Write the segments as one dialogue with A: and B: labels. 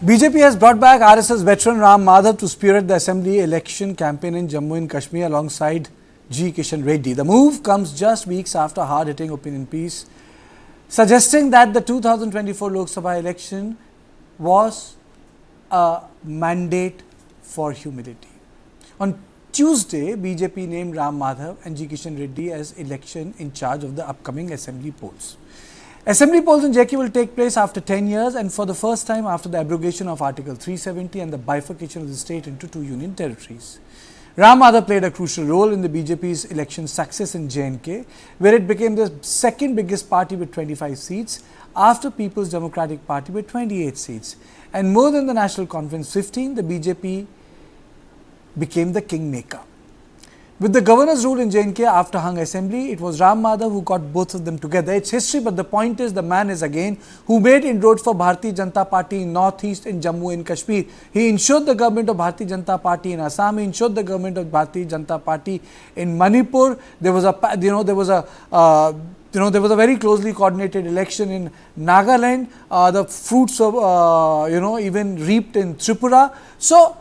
A: BJP has brought back RSS veteran Ram Madhav to spearhead the assembly election campaign in Jammu and Kashmir alongside G. Kishan Reddy. The move comes just weeks after hard-hitting opinion piece suggesting that the 2024 Lok Sabha election was a mandate for humility. On Tuesday, BJP named Ram Madhav and G. Kishan Reddy as election in charge of the upcoming assembly polls. Assembly polls in JK will take place after 10 years and for the first time after the abrogation of Article 370 and the bifurcation of the state into two union territories. Ram Madhav played a crucial role in the BJP's election success in J&K, where it became the second biggest party with 25 seats after People's Democratic Party with 28 seats. And more than the National Conference 15, the BJP became the kingmaker. With the governor's rule in J&K after hung assembly, it was Ram Madhav who got both of them together. It's history, but the point is the man is again who made inroads for Bharatiya Janata Party in Northeast in Jammu and Kashmir. He ensured the government of Bharatiya Janata Party in Assam. He ensured the government of Bharatiya Janata Party in Manipur. There was a very closely coordinated election in Nagaland. The fruits of even reaped in Tripura. So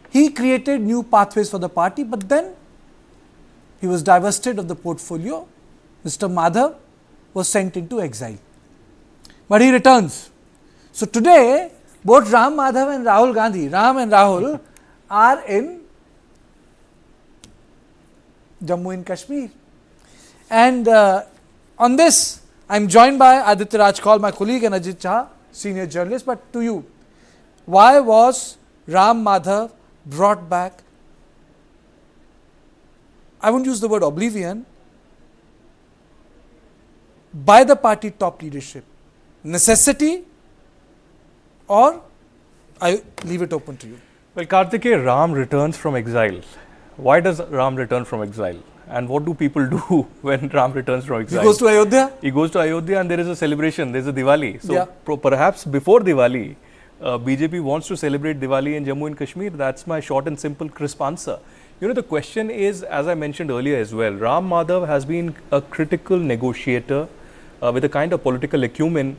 A: he created new pathways for the party, but then he was divested of the portfolio. Mr. Madhav was sent into exile. But he returns. So today, both Ram Madhav and Rahul Gandhi, Ram and Rahul, are in Jammu and Kashmir. And on this, I am joined by Aditya Rajkaul, my colleague, and Ajit Jha, senior journalist. But to you, why was Ram Madhav brought back, I won't use the word oblivion, by the party top leadership? Necessity, or I leave it open to you?
B: Well, Karthikeya, Ram returns from exile. Why does Ram return from exile? And what do people do when Ram returns from exile?
A: He goes to Ayodhya?
B: He goes to Ayodhya and there is a celebration, there is a Diwali. So perhaps before Diwali, BJP wants to celebrate Diwali in Jammu and Kashmir. That's my short and simple crisp answer. You know, the question is, as I mentioned earlier as well, Ram Madhav has been a critical negotiator with a kind of political acumen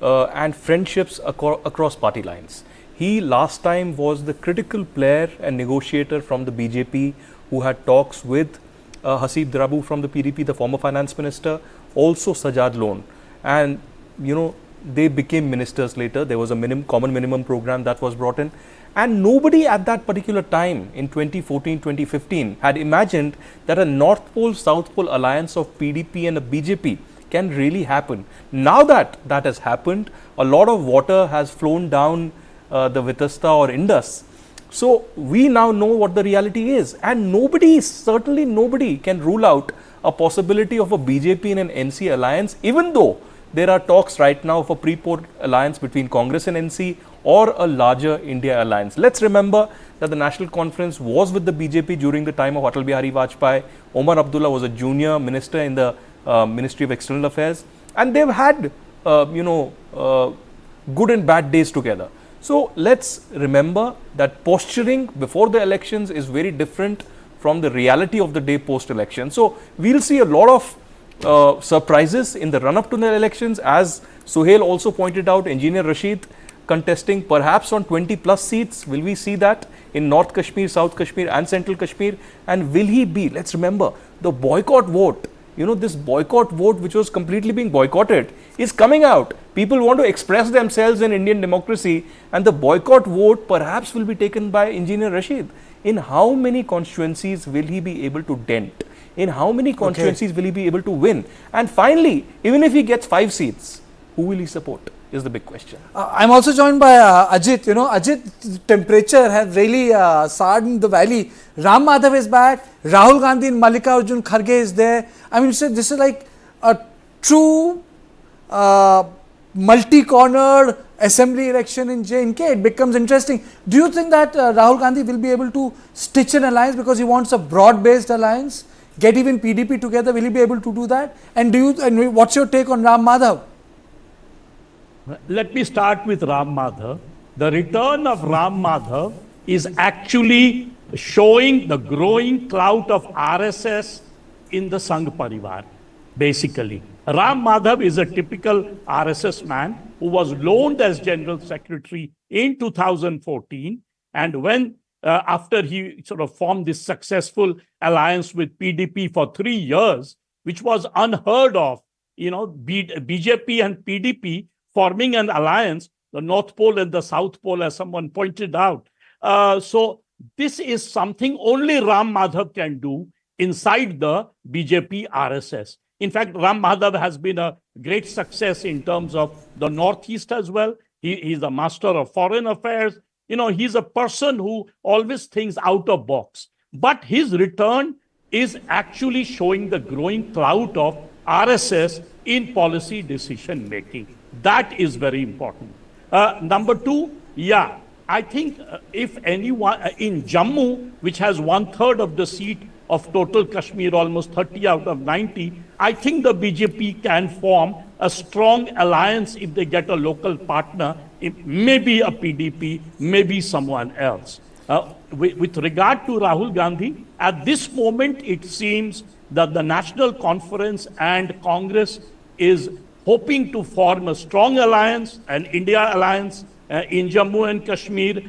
B: and friendships across party lines. He last time was the critical player and negotiator from the BJP who had talks with Hasib Drabu from the PDP, the former finance minister, also Sajad Lone. And, you know, they became ministers later. There was a common minimum program that was brought in. And nobody at that particular time in 2014, 2015 had imagined that a North Pole, South Pole alliance of PDP and a BJP can really happen. Now that that has happened, a lot of water has flown down the Vitasta or Indus. So we now know what the reality is. And nobody, certainly nobody can rule out a possibility of a BJP and an NC alliance, even though there are talks right now for pre-poll alliance between Congress and NC or a larger India alliance. Let's remember that the National Conference was with the BJP during the time of Atal Bihari Vajpayee. Omar Abdullah was a junior minister in the Ministry of External Affairs, and they've had good and bad days together. So let's remember that posturing before the elections is very different from the reality of the day post-election. So we'll see a lot of surprises in the run-up to the elections. As Suhail also pointed out, Engineer Rashid contesting perhaps on 20 plus seats. Will we see that in North Kashmir, South Kashmir and Central Kashmir? And will he be, let's remember, the boycott vote, you know, this boycott vote which was completely being boycotted is coming out. People want to express themselves in Indian democracy, and the boycott vote perhaps will be taken by Engineer Rashid. In how many constituencies will he be able to dent? In how many constituencies will he be able to win? And finally, even if he gets 5 seats, who will he support is the big question.
A: I'm also joined by Ajit. You know, Ajit, temperature has really soured the valley. Ram Madhav is back. Rahul Gandhi and Mallikarjun Kharge is there. I mean, this is like a true multi-cornered assembly election in J&K. It becomes interesting. Do you think that Rahul Gandhi will be able to stitch an alliance because he wants a broad-based alliance? Get even PDP together, will he be able to do that? And what's your take on Ram Madhav?
C: Let me start with Ram Madhav. The return of Ram Madhav is actually showing the growing clout of RSS in the Sangh Parivar. basically. Ram Madhav is a typical RSS man who was loaned as General Secretary in 2014. And when, after he sort of formed this successful alliance with PDP for 3 years, which was unheard of, BJP and PDP forming an alliance, the North Pole and the South Pole, as someone pointed out. So this is something only Ram Madhav can do inside the BJP RSS. In fact, Ram Madhav has been a great success in terms of the Northeast as well. He's a master of foreign affairs. He's a person who always thinks out of box. But his return is actually showing the growing clout of RSS in policy decision making. That is very important. Number two, I think if anyone in Jammu, which has 1/3 of the seat of total Kashmir, almost 30 out of 90, I think the BJP can form a strong alliance if they get a local partner, maybe a PDP, maybe someone else. With regard to Rahul Gandhi, at this moment, it seems that the National Conference and Congress is hoping to form a strong alliance, an India alliance in Jammu and Kashmir,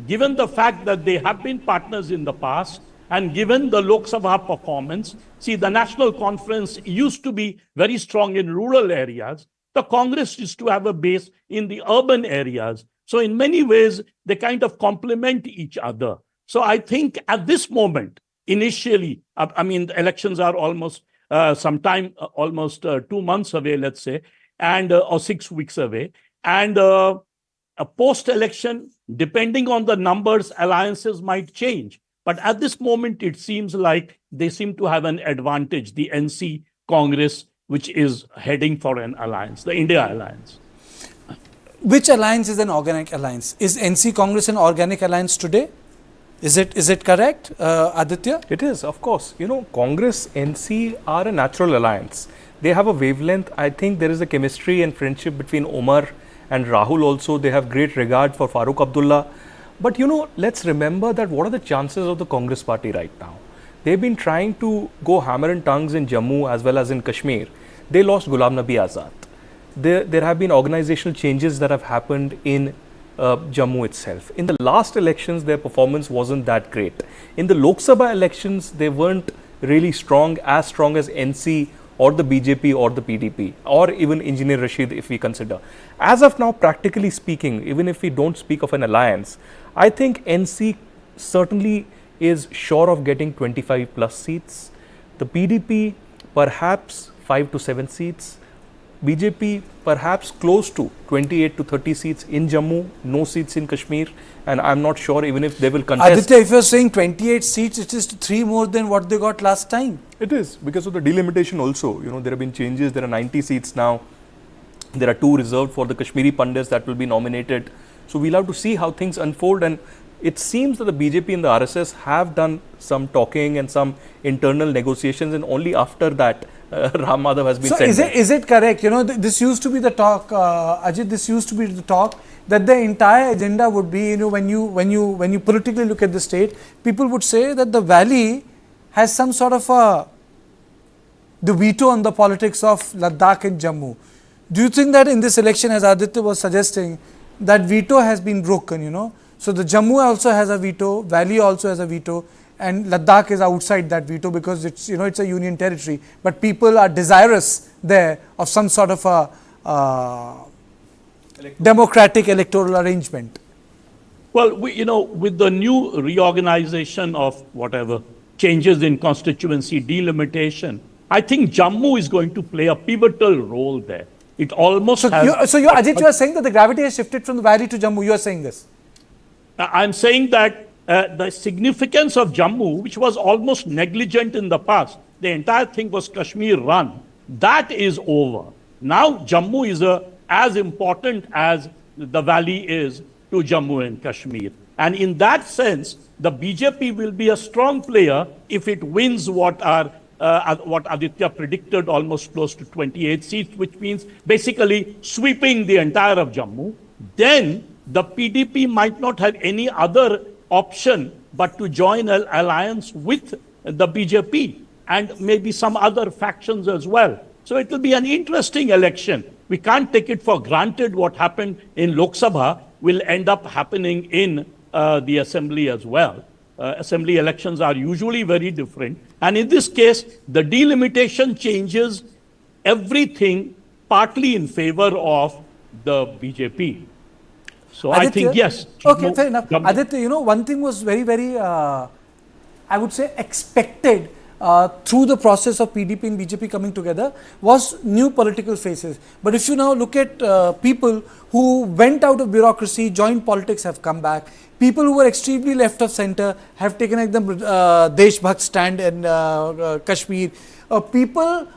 C: given the fact that they have been partners in the past, and given the Lok Sabha performance. See, the National Conference used to be very strong in rural areas. The Congress used to have a base in the urban areas. So in many ways, they kind of complement each other. So I think at this moment, initially, the elections are almost almost 2 months away, let's say, and or 6 weeks away. And a post-election, depending on the numbers, alliances might change. But at this moment, it seems like they seem to have an advantage, the NC Congress, which is heading for an alliance, the India alliance.
A: Which alliance is an organic alliance? Is NC Congress an organic alliance today? Is it correct, Aditya?
B: It is, of course. Congress, NC are a natural alliance. They have a wavelength. I think there is a chemistry and friendship between Omar and Rahul also. They have great regard for Farooq Abdullah. But let's remember that what are the chances of the Congress party right now? They've been trying to go hammer and tongues in Jammu as well as in Kashmir. They lost Ghulam Nabi Azad. There have been organizational changes that have happened in Jammu itself. In the last elections, their performance wasn't that great. In the Lok Sabha elections, they weren't really as strong as NC or the BJP or the PDP or even Engineer Rashid, if we consider. As of now, practically speaking, even if we don't speak of an alliance, I think NC certainly is sure of getting 25 plus seats. The PDP perhaps 5 to 7 seats. BJP perhaps close to 28 to 30 seats in Jammu, no seats in Kashmir, and I'm not sure even if they will contest.
A: Aditya, if you're saying 28 seats, it is 3 more than what they got last time.
B: It is, because of the delimitation also. There have been changes. There are 90 seats now. There are 2 reserved for the Kashmiri Pandits that will be nominated. So we'll have to see how things unfold, and it seems that the BJP and the RSS have done some talking and some internal negotiations, and only after that Ram Madhav has been sent.
A: So is it correct? This used to be the talk, Ajit. This used to be the talk that the entire agenda would be, when you politically look at the state, people would say that the valley has some sort of the veto on the politics of Ladakh and Jammu. Do you think that in this election, as Aditya was suggesting, that veto has been broken? So the Jammu also has a veto, Valley also has a veto, and Ladakh is outside that veto because it's it's a union territory. But people are desirous there of some sort of a democratic electoral arrangement.
C: Well, with the new reorganization of whatever changes in constituency delimitation, I think Jammu is going to play a pivotal role there. It almost
A: Ajit, you are saying that the gravity has shifted from the Valley to Jammu. You are saying this.
C: I'm saying that the significance of Jammu, which was almost negligent in the past, the entire thing was Kashmir run, that is over. Now Jammu is as important as the Valley is to Jammu and Kashmir. And in that sense, the BJP will be a strong player if it wins what Aditya predicted, almost close to 28 seats, which means basically sweeping the entire of Jammu. Then the PDP might not have any other option but to join an alliance with the BJP. and maybe some other factions as well. So it will be an interesting election. We can't take it for granted what happened in Lok Sabha will end up happening in the assembly as well. Assembly elections are usually very different. And in this case, the delimitation changes everything partly in favor of the BJP. So Aditya, I think, yes.
A: Okay, fair enough. Aditya, one thing was very, very, I would say, expected through the process of PDP and BJP coming together was new political faces. But if you now look at people who went out of bureaucracy, joined politics, have come back. People who were extremely left of center have taken like the Deshbhakt stand in Kashmir. People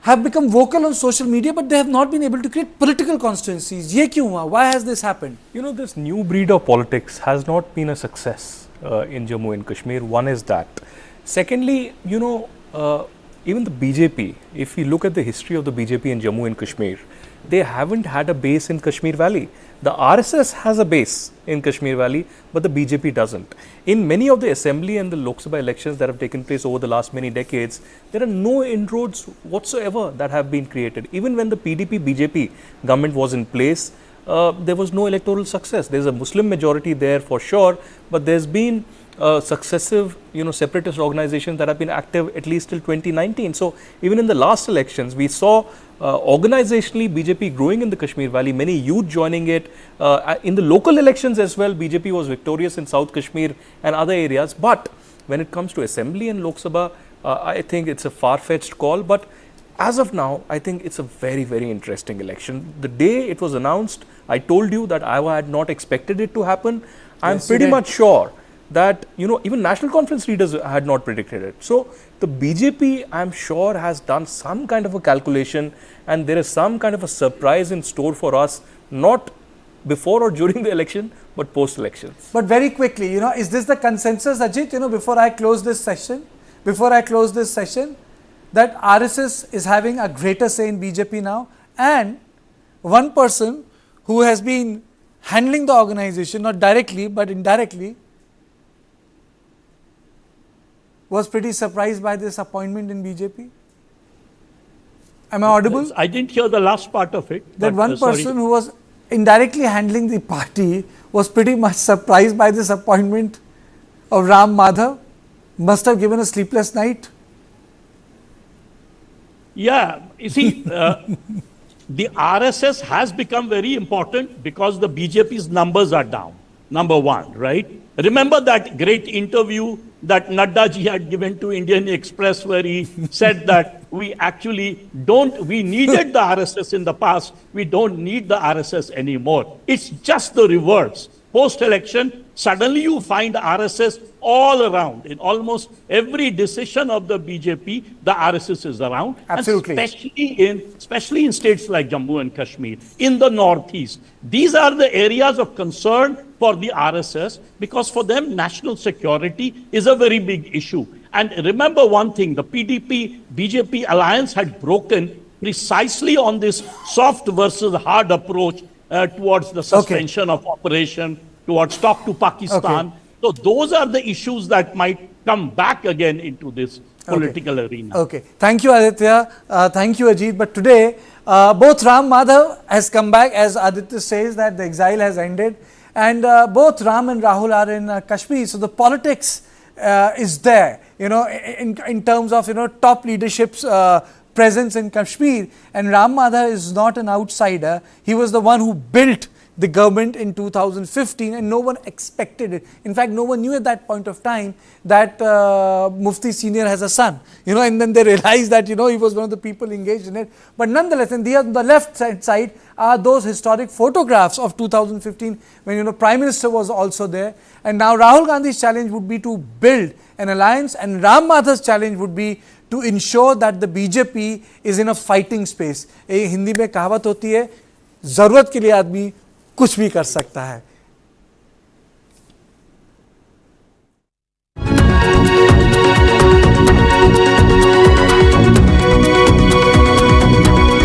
A: have become vocal on social media, but they have not been able to create political constituencies. Ye kyun hua? Why has this happened?
B: This new breed of politics has not been a success in Jammu and Kashmir. One is that. Secondly, even the BJP, if we look at the history of the BJP in Jammu and Kashmir, they haven't had a base in Kashmir Valley. The RSS has a base in Kashmir Valley, but the BJP doesn't. In many of the assembly and the Lok Sabha elections that have taken place over the last many decades, there are no inroads whatsoever that have been created. Even when the PDP-BJP government was in place, there was no electoral success. There's a Muslim majority there for sure, but there's been successive, separatist organizations that have been active at least till 2019. So even in the last elections, we saw organizationally BJP growing in the Kashmir Valley, many youth joining it. In the local elections as well, BJP was victorious in South Kashmir and other areas. But when it comes to assembly and Lok Sabha, I think it's a far-fetched call. But as of now, I think it's a very, very interesting election. The day it was announced, I told you that I had not expected it to happen. I'm pretty much sure that, even National Conference leaders had not predicted it. So the BJP, I'm sure, has done some kind of a calculation, and there is some kind of a surprise in store for us, not before or during the election, but post-elections.
A: But very quickly, is this the consensus, Ajit, before I close this session, that RSS is having a greater say in BJP now, and one person who has been handling the organization, not directly, but indirectly, was pretty surprised by this appointment in BJP? Am I audible?
C: I didn't hear the last part of it.
A: That one person who was indirectly handling the party was pretty much surprised by this appointment of Ram Madhav. Must have given a sleepless night.
C: Yeah, you see, the RSS has become very important because the BJP's numbers are down, number one, right? Remember that great interview that Nadda ji had given to Indian Express where he said that we needed the RSS in the past, we don't need the RSS anymore. It's just the reverse. Post-election, suddenly you find RSS all around. In almost every decision of the BJP, the RSS is around.
A: Absolutely.
C: And especially in states like Jammu and Kashmir, in the northeast. These are the areas of concern for the RSS because for them, national security is a very big issue. And remember one thing, the PDP-BJP alliance had broken precisely on this soft versus hard approach towards the suspension of operation, towards talk to Pakistan. So those are the issues that might come back again into this political arena.
A: Okay. Thank you, Aditya. Thank you, Ajit. But today, both Ram Madhav has come back, as Aditya says, that the exile has ended. And both Ram and Rahul are in Kashmir. So the politics is there, in terms of, top leadership's presence in Kashmir. And Ram Madhav is not an outsider. He was the one who built the government in 2015 and no one expected it. In fact, no one knew at that point of time that Mufti Senior has a son, and then they realized that, he was one of the people engaged in it. But nonetheless, and on the left side are those historic photographs of 2015 when, Prime Minister was also there. And now Rahul Gandhi's challenge would be to build an alliance, and Ram Madhav's challenge would be to ensure that the BJP is in a fighting space. Hindi mein kahavat hoti hai, ज़रूरत के लिए आदमी कुछ भी कर सकता है.